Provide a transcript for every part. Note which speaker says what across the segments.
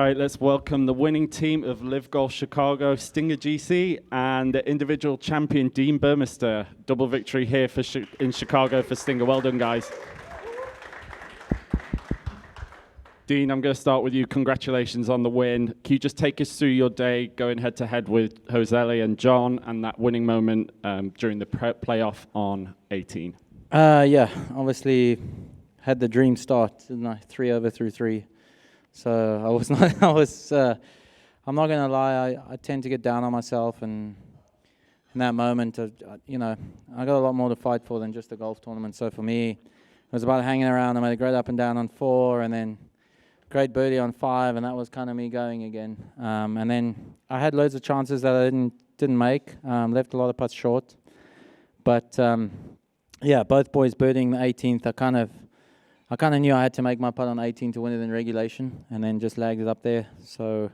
Speaker 1: right, let's welcome the winning team of LIV Golf Chicago, Stinger GC, and the individual champion, Dean Burmester. Double victory here in Chicago for Stinger. Well done, guys. Dean, I'm going to start with you. Congratulations on the win. Can you just take us through your day going head-to-head with Josele and John and that winning moment during the playoff on 18?
Speaker 2: Yeah, obviously had the dream start, didn't I? 3 over through 3. So I'm not going to lie, I tend to get down on myself, and in that moment, I got a lot more to fight for than just a golf tournament. So for me, it was about hanging around. I made a great up and down on 4, and then great birdie on 5, and that was kind of me going again. And then I had loads of chances that I didn't make, left a lot of putts short. But yeah, both boys birding the 18th, I kind of knew I had to make my putt on 18 to win it in regulation, and then just lagged it up there. So,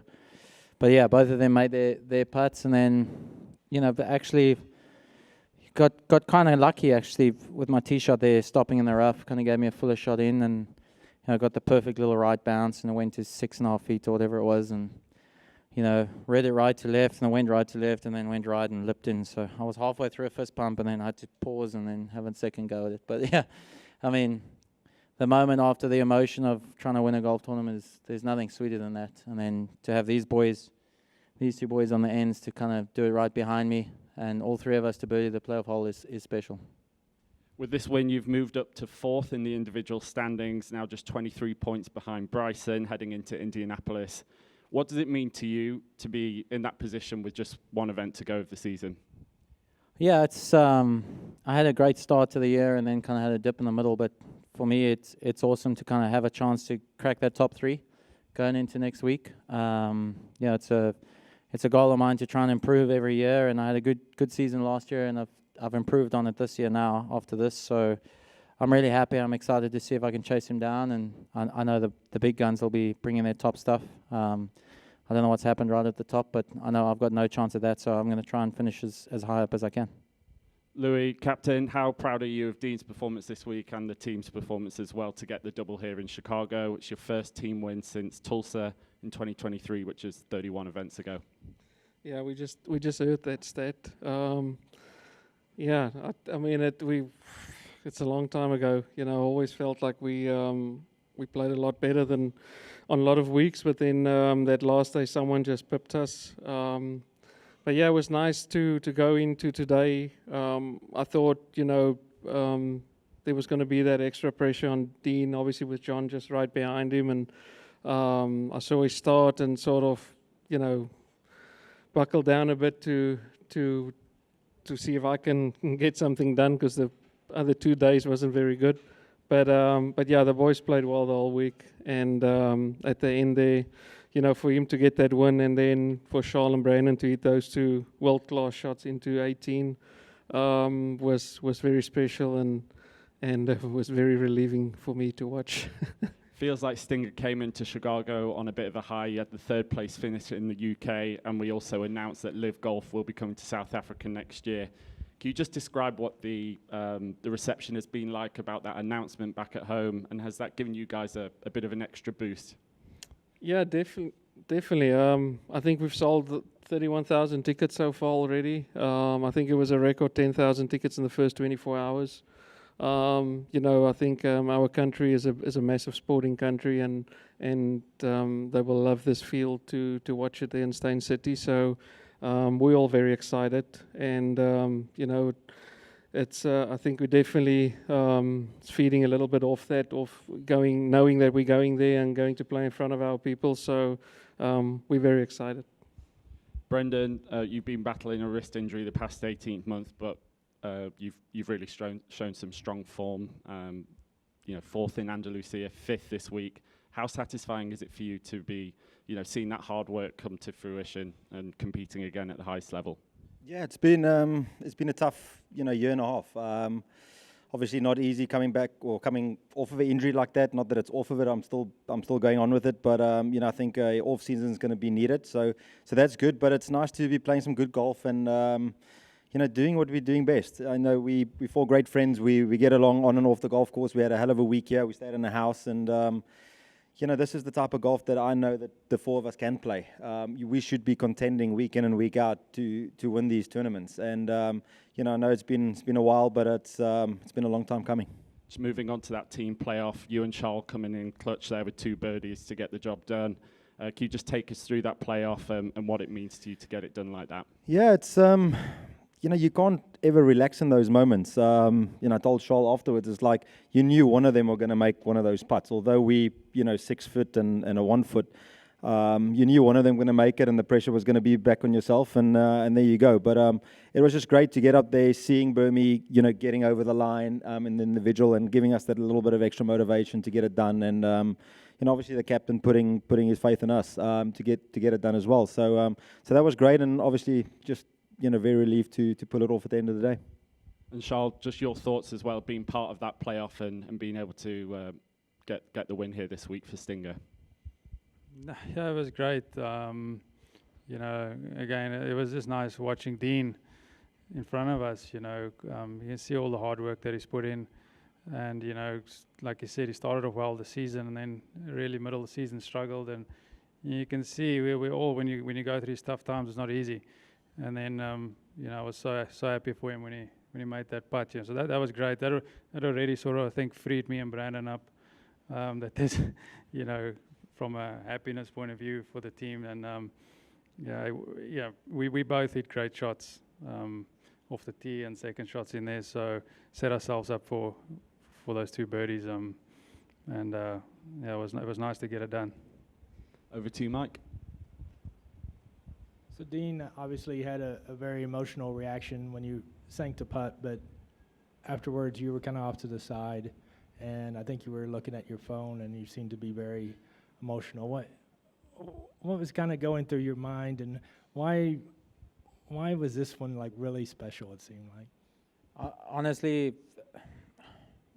Speaker 2: but yeah, both of them made their putts, and then, but actually got kind of lucky actually with my tee shot there, stopping in the rough, kind of gave me a fuller shot in, and got the perfect little right bounce, and it went to 6.5 feet or whatever it was, and read it right to left, and I went right to left, and then went right and lipped in. So I was halfway through a fist pump, and then I had to pause and then have a second go at it. But yeah, I mean, the moment after the emotion of trying to win a golf tournament there's nothing sweeter than that. And then to have these two boys on the ends to kind of do it right behind me, and all 3 of us to birdie the playoff hole is special.
Speaker 1: With this win, you've moved up to 4th in the individual standings, now just 23 points behind Bryson, heading into Indianapolis. What does it mean to you to be in that position with just one event to go of the season?
Speaker 2: Yeah, it's I had a great start to the year and then kind of had a dip in the middle, but for me, it's awesome to kind of have a chance to crack that top 3 going into next week. It's a goal of mine to try and improve every year, and I had a good season last year, and I've improved on it this year now after this. So I'm really happy. I'm excited to see if I can chase him down, and I know the big guns will be bringing their top stuff. I don't know what's happened right at the top, but I know I've got no chance at that, so I'm going to try and finish as high up as I can.
Speaker 1: Louis, captain, how proud are you of Dean's performance this week and the team's performance as well to get the double here in Chicago? It's your first team win since Tulsa in 2023, which is 31 events ago.
Speaker 3: Yeah, we just heard that stat. Yeah, I mean it's a long time ago. I always felt like we played a lot better than on a lot of weeks, but then that last day someone just pipped us. But yeah, it was nice to go into today. I thought, there was going to be that extra pressure on Dean, obviously with John just right behind him. And I saw his start and sort of, buckle down a bit to see if I can get something done, because the other 2 days wasn't very good. But yeah, the boys played well the whole week. And at the end there, for him to get that win, and then for Charles and Brandon to hit those 2 world-class shots into 18 was very special, and it was very relieving for me to watch.
Speaker 1: Feels like Stinger came into Chicago on a bit of a high. You had the 3rd place finish in the UK, and we also announced that LIV Golf will be coming to South Africa next year. Can you just describe what the reception has been like about that announcement back at home, and has that given you guys a bit of an extra boost?
Speaker 3: Yeah, definitely. I think we've sold 31,000 tickets so far already. I think it was a record 10,000 tickets in the first 24 hours. I think our country is a massive sporting country, and they will love this field to watch it there in Stein City. So we're all very excited, and it's I think we're definitely feeding a little bit off knowing that we're going there and going to play in front of our people. So we're very excited. Brendan,
Speaker 1: you've been battling a wrist injury the past 18 months, but you've really shown some strong form. 4th in Andalusia, 5th this week. How satisfying is it for you to be, seeing that hard work come to fruition and competing again at the highest level?
Speaker 4: Yeah, it's been a tough, year and a half. Obviously not easy coming back or coming off of an injury like that. Not that it's off of it. I'm still going on with it. But I think off season is going to be needed. So that's good. But it's nice to be playing some good golf and doing what we're doing best. I know we're 4 great friends. We get along on and off the golf course. We had a hell of a week here. We stayed in the house, and this is the type of golf that I know that the four of us can play. We should be contending week in and week out to win these tournaments. And I know it's been a while, but it's been a long time coming.
Speaker 1: Just moving on to that team playoff, you and Charles coming in clutch there with 2 birdies to get the job done. Can you just take us through that playoff and what it means to you to get it done like that?
Speaker 4: Yeah, it's you can't ever relax in those moments. I told Charles afterwards, it's like you knew one of them were going to make one of those putts. Although we, 6 foot and a 1 foot, you knew one of them going to make it, and the pressure was going to be back on yourself, and there you go. But it was just great to get up there, seeing Burmy, getting over the line in the individual and giving us that little bit of extra motivation to get it done, and obviously the captain putting his faith in us to get it done as well. So that was great, and obviously just very relieved to pull it off at the end of the day.
Speaker 1: And Charles, just your thoughts as well, being part of that playoff and being able to get the win here this week for Stinger.
Speaker 5: Yeah, it was great. Again, it was just nice watching Dean in front of us. You can see all the hard work that he's put in, and like you said, he started off well the season, and then really middle of the season struggled. And you can see we all when you go through these tough times, it's not easy. And then I was so happy for him when he made that putt. So that was great. That already sort of I think freed me and Brandon up. That there's from a happiness point of view for the team, and we both hit great shots off the tee and second shots in there, so set ourselves up for those 2 birdies, it was nice to get it done.
Speaker 1: Over to you, Mike.
Speaker 6: So Dean, obviously you had a very emotional reaction when you sank the putt, but afterwards you were kind of off to the side, and I think you were looking at your phone, and you seemed to be very emotional. What was kind of going through your mind, and why was this one like really special? It seemed like.
Speaker 2: Honestly,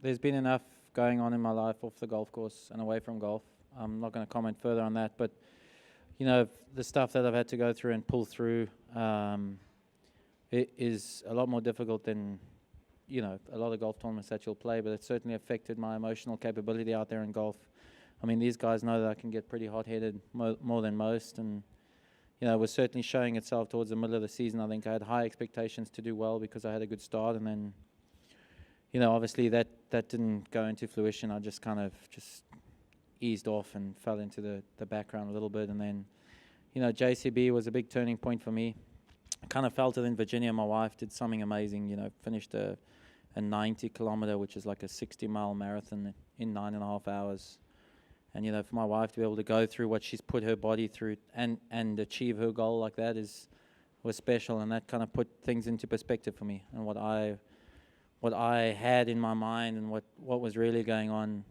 Speaker 2: there's been enough going on in my life off the golf course and away from golf. I'm not going to comment further on that, but the stuff that I've had to go through and pull through, it is a lot more difficult than a lot of golf tournaments that you'll play, but it certainly affected my emotional capability out there in golf. I mean, these guys know that I can get pretty hot-headed more than most, and it was certainly showing itself towards the middle of the season. I think I had high expectations to do well because I had a good start, and then obviously that didn't go into fruition. I just kind of eased off and fell into the background a little bit, and then JCB was a big turning point for me. I kind of felt it in Virginia. My wife did something amazing, finished a 90-kilometer, which is like a 60-mile marathon in 9.5 hours. And, for my wife to be able to go through what she's put her body through and achieve her goal like that was special, and that kind of put things into perspective for me and what I had in my mind and what was really going on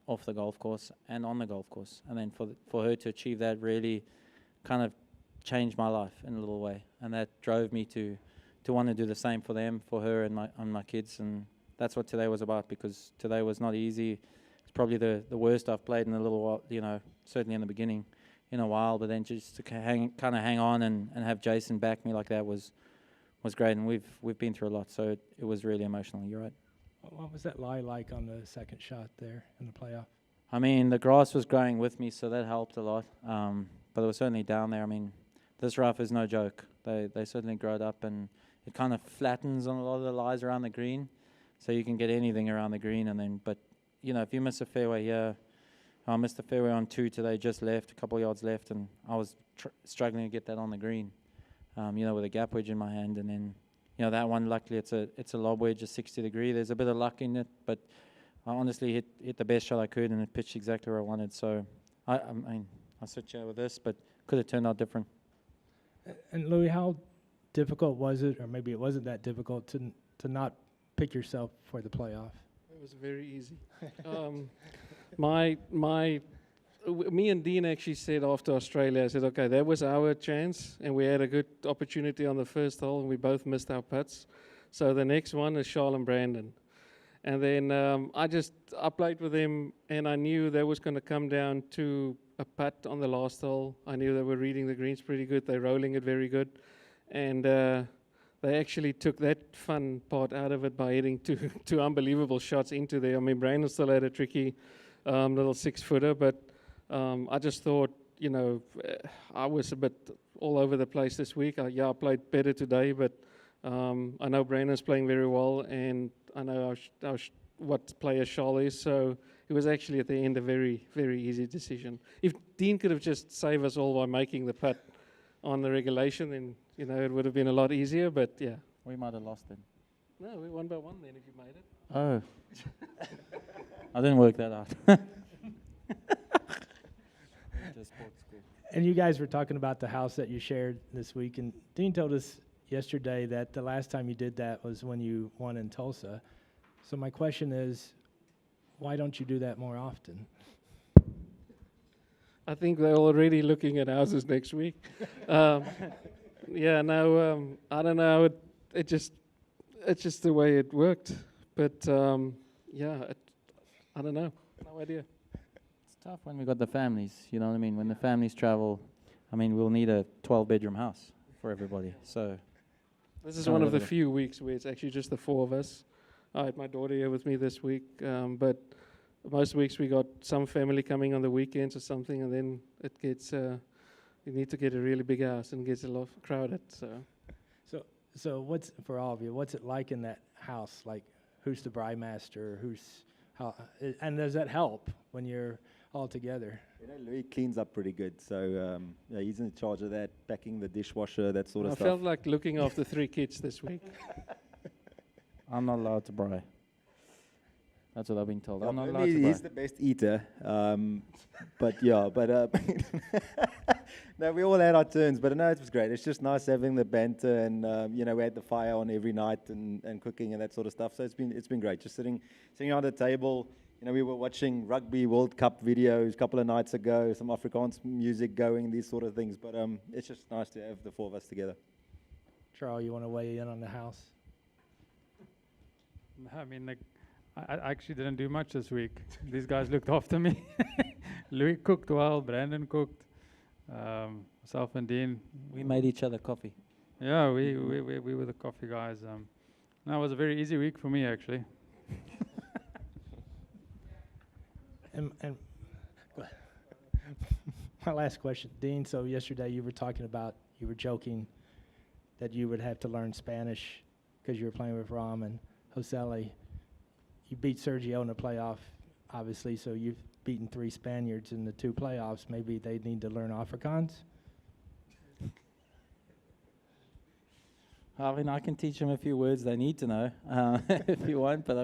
Speaker 2: off the golf course and on the golf course. And then for her to achieve that really kind of changed my life in a little way, and that drove me to want to do the same for them, for her and my kids. And that's what today was about, because today was not easy. It's probably the worst I've played in a little while, certainly in the beginning, in a while. But then just to kind of hang on and have Jason back me like that was great. And we've been through a lot, so it was really emotional. You're right.
Speaker 6: What was that lie like on the second shot there in the playoff?
Speaker 2: I mean, the grass was growing with me, so that helped a lot. But it was certainly down there. I mean, this rough is no joke. They certainly growed up, and it kind of flattens on a lot of the lies around the green, so you can get anything around the green. But if you miss a fairway here, I missed the fairway on 2 today, just left, a couple of yards left, and I was struggling to get that on the green, with a gap wedge in my hand. And then, that one, luckily, it's a lob wedge, a 60-degree. There's a bit of luck in it, but I honestly hit the best shot I could, and it pitched exactly where I wanted. So, I sit here with this, but could have turned out different.
Speaker 6: And Louis, how difficult was it, or maybe it wasn't that difficult, to not pick yourself for the playoff?
Speaker 3: It was very easy. Me and Dean actually said after Australia, I said, okay, that was our chance, and we had a good opportunity on the first hole, and we both missed our putts. So the next one is Charles and Brandon. And then I played with them, and I knew that was going to come down to a putt on the last hole. I knew they were reading the greens pretty good. They're rolling it very good. And they actually took that fun part out of it by hitting two unbelievable shots into there. I mean, Brandon still had a tricky little 6-footer. But I just thought, I was a bit all over the place this week. I played better today, but I know Brandon's playing very well, and I know what player Charles is. So it was actually at the end a very, very easy decision. If Dean could have just saved us all by making the putt on the regulation, then it would have been a lot easier. But yeah,
Speaker 2: We might have lost it.
Speaker 3: no, we 1 by 1 then if you made it.
Speaker 2: Oh. I didn't work that out. Just sports school.
Speaker 6: And you guys were talking about the house that you shared this week, and Dean told us yesterday that the last time you did that was when you won in Tulsa. So my question is, why don't you do that more often?
Speaker 3: I think they're already looking at houses next week. I don't know. It's just the way it worked. But I don't know. No idea.
Speaker 2: It's tough when we got the families, you know what I mean? When the families travel, we'll need a 12-bedroom house for everybody. So
Speaker 3: This is
Speaker 2: Kinda
Speaker 3: one of the
Speaker 2: limited.
Speaker 3: few weeks where it's actually just the 4 of us. I had my daughter here with me this week, but most weeks we got some family coming on the weekends or something, and then it gets, you need to get a really big house and it gets a lot crowded.
Speaker 6: So what's, for all of you, what's it like in that house? Like, who's the brewmaster? And does that help when you're all together?
Speaker 4: Louis cleans up pretty good, so he's in charge of that, packing the dishwasher, that sort of
Speaker 3: I
Speaker 4: stuff.
Speaker 3: felt like looking after 3 kids this week.
Speaker 2: I'm not allowed to braai. That's what I've been told. I'm not allowed
Speaker 4: Louis,
Speaker 2: to
Speaker 4: he's
Speaker 2: braai.
Speaker 4: the best eater, no, we all had our turns, but no, it was great. It's just nice having the banter, and we had the fire on every night and cooking and that sort of stuff. So it's been great. Just sitting around the table. We were watching Rugby World Cup videos a couple of nights ago, some Afrikaans music going, these sort of things. But it's just nice to have the 4 of us together.
Speaker 6: Charles, you want to weigh in on the house?
Speaker 5: I actually didn't do much this week. These guys looked after me. Louis cooked well, Brandon cooked, myself and Dean.
Speaker 2: We made each other coffee.
Speaker 5: Yeah, we were the coffee guys. No, it was a very easy week for me, actually.
Speaker 6: And my last question, Dean, so yesterday you were joking that you would have to learn Spanish because you were playing with Ram and Josele. You beat Sergio in the playoff, obviously, so you've beaten 3 Spaniards in the 2 playoffs. Maybe they need to learn Afrikaans?
Speaker 2: I can teach them a few words they need to know if you want, but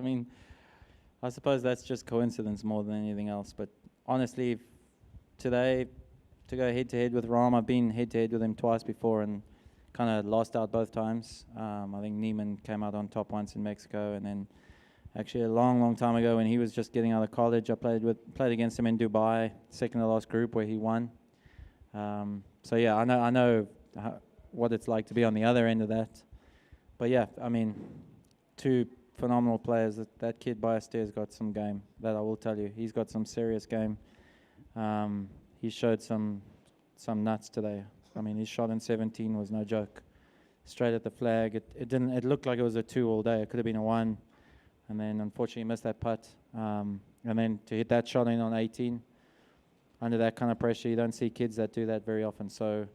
Speaker 2: I suppose that's just coincidence more than anything else. But honestly, today, to go head-to-head with Ram, I've been head-to-head with him twice before and kind of lost out both times. I think Neiman came out on top once in Mexico, and then actually a long time ago when he was just getting out of college, I played against him in Dubai, second to last group where he won. So yeah, I know what it's like to be on the other end of that. But yeah, 2 phenomenal players. That kid Ballesteros got some game, that I will tell you. He's got some serious game. He showed some nuts today. His shot in 17 was no joke. Straight at the flag. It looked like it was a 2 all day. It could have been a 1. And then unfortunately missed that putt. And then to hit that shot in on 18, under that kind of pressure, you don't see kids that do that very often. So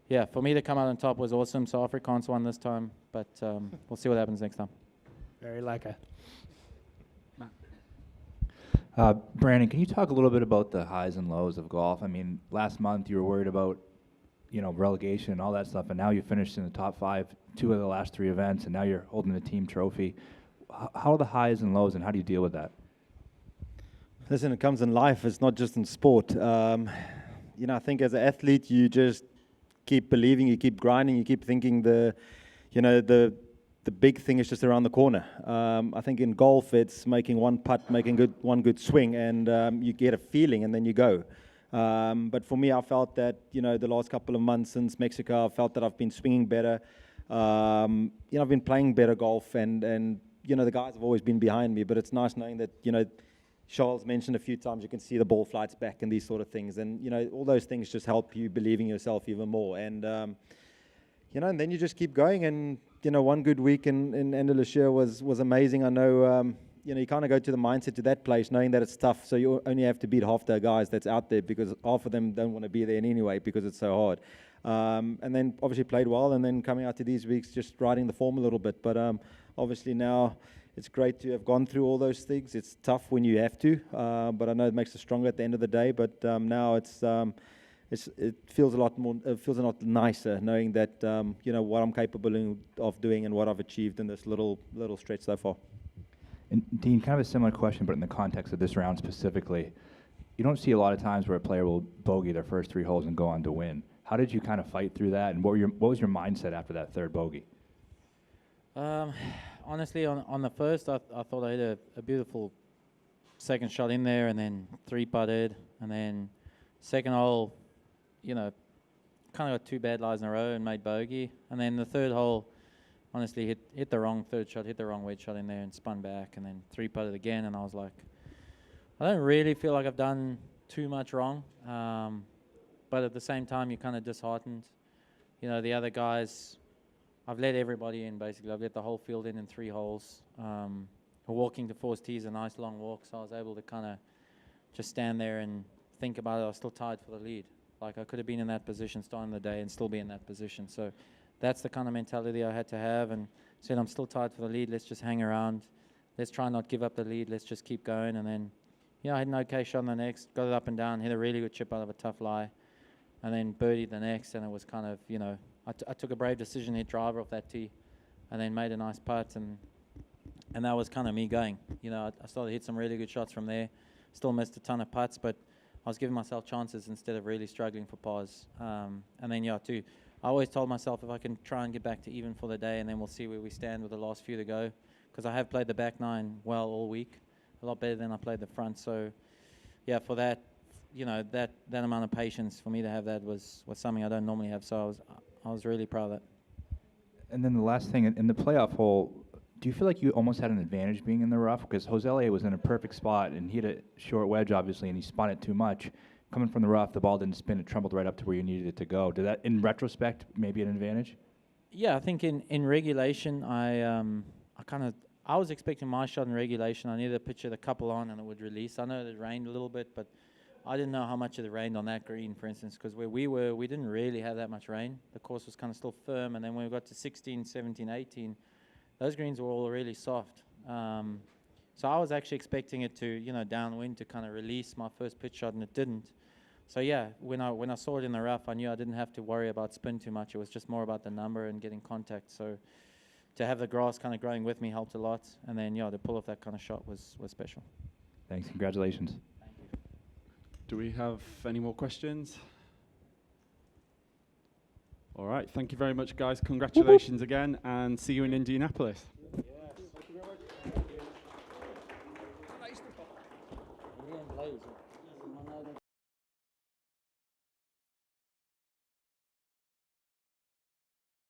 Speaker 2: yeah, for me to come out on top was awesome. So Afrikaans won this time, but we'll see what happens next time.
Speaker 6: Very lekker.
Speaker 7: Brandon, can you talk a little bit about the highs and lows of golf? Last month you were worried about, relegation and all that stuff, and now you finished in the top 5, 2 of the last 3 events, and now you're holding the team trophy. How are the highs and lows, and how do you deal with that?
Speaker 4: Listen, it comes in life. It's not just in sport. I think as an athlete, you just keep believing, you keep grinding, you keep thinking the big thing is just around the corner. I think in golf, it's making one putt, making one good swing, and you get a feeling, and then you go. But for me, I felt that the last couple of months since Mexico, I felt that I've been swinging better. I've been playing better golf, and the guys have always been behind me. But it's nice knowing that Charles mentioned a few times you can see the ball flights back and these sort of things, and all those things just help you believe in yourself even more. And and then you just keep going. And one good week in Andalusia was amazing. I know you kind of go to the mindset to that place knowing that it's tough. So you only have to beat half the guys that's out there because half of them don't want to be there anyway because it's so hard. And then obviously played well, and then coming out to these weeks just riding the form a little bit. But obviously now it's great to have gone through all those things. It's tough when you have to, but I know it makes us stronger at the end of the day. But now it feels a lot more. It feels a lot nicer knowing that what I'm capable of doing and what I've achieved in this little stretch so far.
Speaker 7: And Dean, kind of a similar question, but in the context of this round specifically, you don't see a lot of times where a player will bogey their first 3 holes and go on to win. How did you kind of fight through that, and what was your mindset after that third bogey?
Speaker 2: Honestly, on the first, I thought I hit a beautiful second shot in there, and then 3-putted, and then second hole, kind of got 2 bad lies in a row and made bogey, and then the third hole, honestly hit the wrong third shot, hit the wrong wedge shot in there, and spun back, and then 3-putted again, and I was like, I don't really feel like I've done too much wrong, but at the same time, you're kind of disheartened. The other guys, I've let everybody in, basically. I've let the whole field in 3 holes. Walking to 4th tee is a nice long walk, so I was able to kind of just stand there and think about it. I was still tied for the lead. Like, I could have been in that position starting the day and still be in that position. So that's the kind of mentality I had to have, and said, I'm still tied for the lead. Let's just hang around. Let's try not give up the lead. Let's just keep going. And then, I had an okay shot on the next, got it up and down, hit a really good chip out of a tough lie, and then birdied the next, and it was kind of, I took a brave decision, hit driver off that tee, and then made a nice putt, and that was kind of me going. I started to hit some really good shots from there. Still missed a ton of putts, but I was giving myself chances instead of really struggling for pars. And then, I always told myself if I can try and get back to even for the day, and then we'll see where we stand with the last few to go, because I have played the back 9 well all week, a lot better than I played the front. So, for that, that amount of patience for me to have that was something I don't normally have. So I was really proud of that.
Speaker 7: And then the last thing, in the playoff hole, do you feel like you almost had an advantage being in the rough? Because Josele was in a perfect spot, and he had a short wedge, obviously, and he spun it too much. Coming from the rough, the ball didn't spin. It trembled right up to where you needed it to go. Did that, in retrospect, maybe an advantage?
Speaker 2: Yeah, I think in regulation, I was expecting my shot in regulation. I needed to pitch it a couple on, and it would release. I know it rained a little bit, but I didn't know how much it rained on that green, for instance, because where we were, we didn't really have that much rain. The course was kind of still firm, and then when we got to 16, 17, 18, those greens were all really soft. So I was actually expecting it to, downwind to kind of release my first pitch shot, and it didn't. So when I saw it in the rough, I knew I didn't have to worry about spin too much. It was just more about the number and getting contact. So to have the grass kind of growing with me helped a lot, and then to pull off that kind of shot was special.
Speaker 7: Thanks. Congratulations.
Speaker 2: Thank you.
Speaker 1: Do we have any more questions? All right. Thank you very much, guys. Congratulations again, and see you in Indianapolis.